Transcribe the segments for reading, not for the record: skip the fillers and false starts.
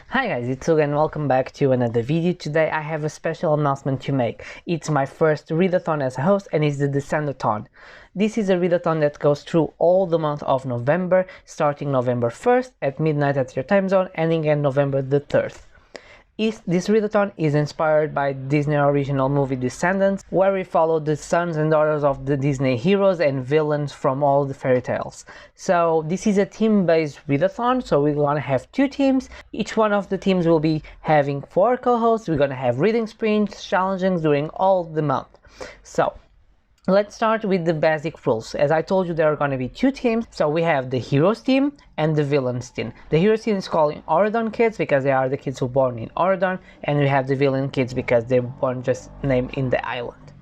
Hi guys, it's Uga and welcome back to another video. Today I have a special announcement to make. It's my first readathon as a host and it's the Descend-a-thon. This is a readathon that goes through all the month of November, starting November 1st at midnight at your time zone, ending at November the 3rd. This readathon is inspired by Disney original movie Descendants, where we follow the sons and daughters of the Disney heroes and villains from all the fairy tales. So this is a team-based readathon, so we're gonna have two teams. Each one of the teams will be having 4 co-hosts. We're gonna have reading sprints, challenges during all the month. So let's start with the basic rules. As I told you, there are going to be 2 teams. So we have the heroes team and the villains team. The heroes team is called Auradon kids because they are the kids who were born in Auradon, and we have the villain kids because they were born just named in the island.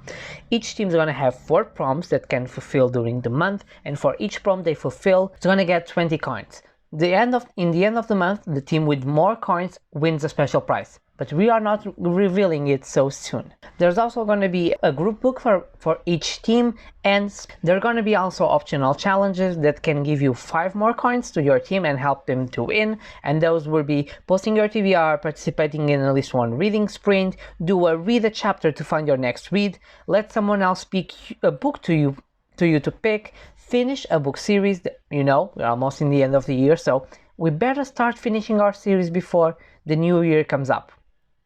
Each team is going to have 4 prompts that can fulfill during the month, and for each prompt they fulfill, it's going to get 20 coins. In the end of the month, the team with more coins wins a special prize, but we are not revealing it so soon. There's also going to be a group book for each team, and there are going to be also optional challenges that can give you 5 more coins to your team and help them to win, and those will be posting your TBR, participating in at least 1 reading sprint, do a read a chapter to find your next read, let someone else pick a book to you to pick, finish a book series. You know, we're almost in the end of the year, so we better start finishing our series before the new year comes up.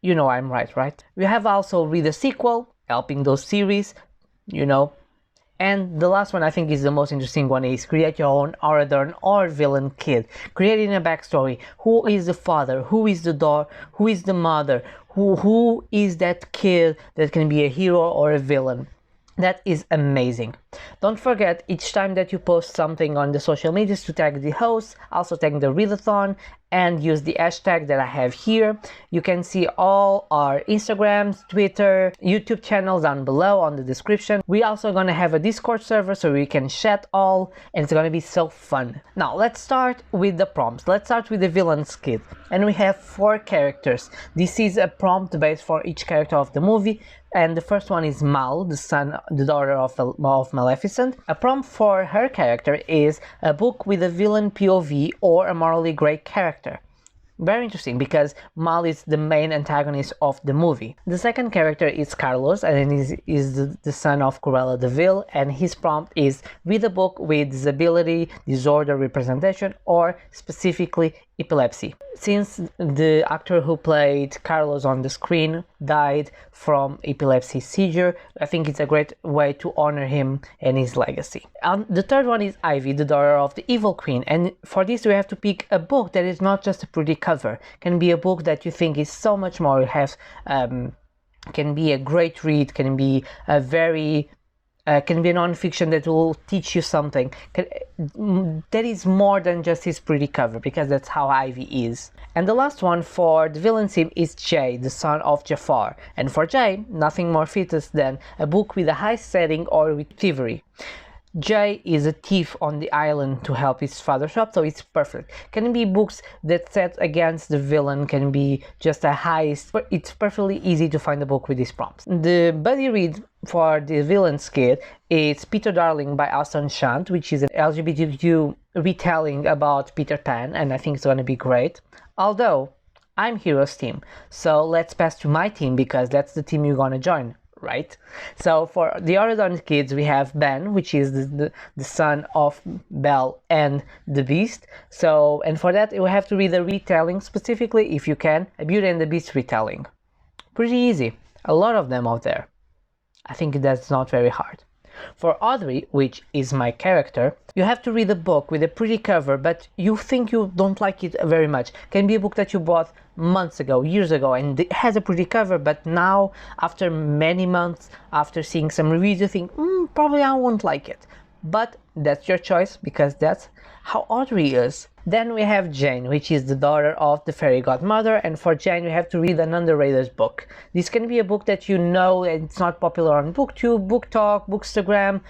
You know I'm right? We have also read a sequel, helping those series, you know. And the last one I think is the most interesting one is create your own Auradon or villain kid. Creating a backstory. Who is the father? Who is the daughter? Who is the mother? Who is that kid that can be a hero or a villain? That is amazing. Don't forget, each time that you post something on the social medias to tag the host, also tag the readathon, and use the hashtag that I have here. You can see all our Instagrams, Twitter, YouTube channels down below on the description. We're also gonna have a Discord server so we can chat all, and it's gonna be so fun. Now let's start with the prompts. Let's start with the villain's kid, and we have 4 characters. This is a prompt based for each character of the movie. And the first one is Mal, the daughter of Maleficent. A prompt for her character is a book with a villain POV or a morally great character. Very interesting because Mal is the main antagonist of the movie. The second character is Carlos, and is the son of Cruella de Vil, and his prompt is read a book with disability, disorder representation, or specifically epilepsy. Since the actor who played Carlos on the screen died from epilepsy seizure, I think it's a great way to honor him and his legacy. The third one is Ivy, the daughter of the evil queen, and for this we have to pick a book that is not just a pretty cover. Can be a book that you think is so much more. It has can be a great read, can be a very can be a non-fiction that will teach you something. That is more than just his pretty cover, because that's how Ivy is. And the last one for the villain team is Jay, the son of Jafar. And for Jay, nothing more fits than a book with a high setting or with thievery. Jay is a thief on the island to help his father shop, so it's perfect. Can be books that set against the villain, can be just a heist, but it's perfectly easy to find a book with these prompts. The buddy read for the villain's kid is Peter Darling by Austin Shant, which is an LGBTQ retelling about Peter Pan, and I think it's going to be great. Although, I'm Heroes team, so let's pass to my team because that's the team you're going to join. Right? So for the Auradon kids we have Ben, which is the son of Belle and the Beast. So, and for that you have to read a retelling, specifically, if you can, a Beauty and the Beast retelling. Pretty easy. A lot of them out there. I think that's not very hard. For Audrey, which is my character, you have to read a book with a pretty cover, but you think you don't like it very much. Can be a book that you bought months ago, years ago, and it has a pretty cover, but now, after many months, after seeing some reviews, you think, probably I won't like it. But that's your choice, because that's how Audrey is. Then we have Jane, which is the daughter of the fairy godmother, and for Jane you have to read an underrated book. This can be a book that you know it's not popular on booktube, book talk, bookstagram.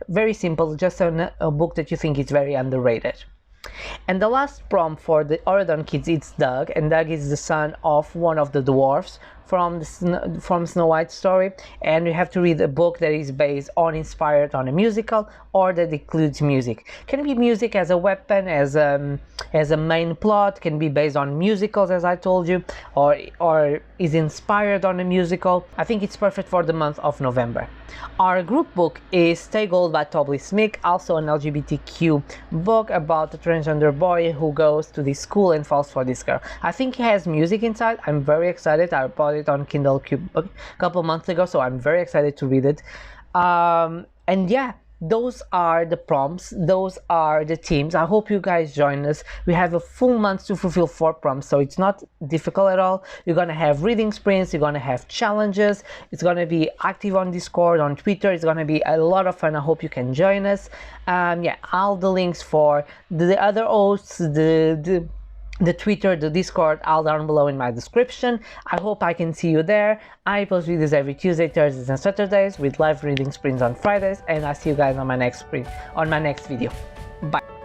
Very simple, just a book that you think is very underrated. And the last prompt for the Auradon kids is Doug, and Doug is the son of one of the dwarfs from from Snow White story, and you have to read a book that is based on, inspired on a musical, or that includes music. Can be music as a weapon, as a main plot, can be based on musicals, as I told you, or is inspired on a musical. I think it's perfect for the month of November. Our group book is Stay Gold by Toby Smith, also an LGBTQ book about a transgender boy who goes to this school and falls for this girl. I think it has music inside. I'm very excited. I bought it on Kindle a couple months ago, so I'm very excited to read it. And yeah, those are the prompts, those are the themes. I hope you guys join us. We have a full month to fulfill 4 prompts, so it's not difficult at all. You're gonna have reading sprints, you're gonna have challenges, it's gonna be active on Discord, on Twitter. It's gonna be a lot of fun. I hope you can join us. Yeah, all the links for the other hosts, the Twitter, the Discord, all down below in my description. I hope I can see you there. I post videos every Tuesday, Thursdays, and Saturdays with live reading sprints on Fridays, and I'll see you guys on my next video. Bye.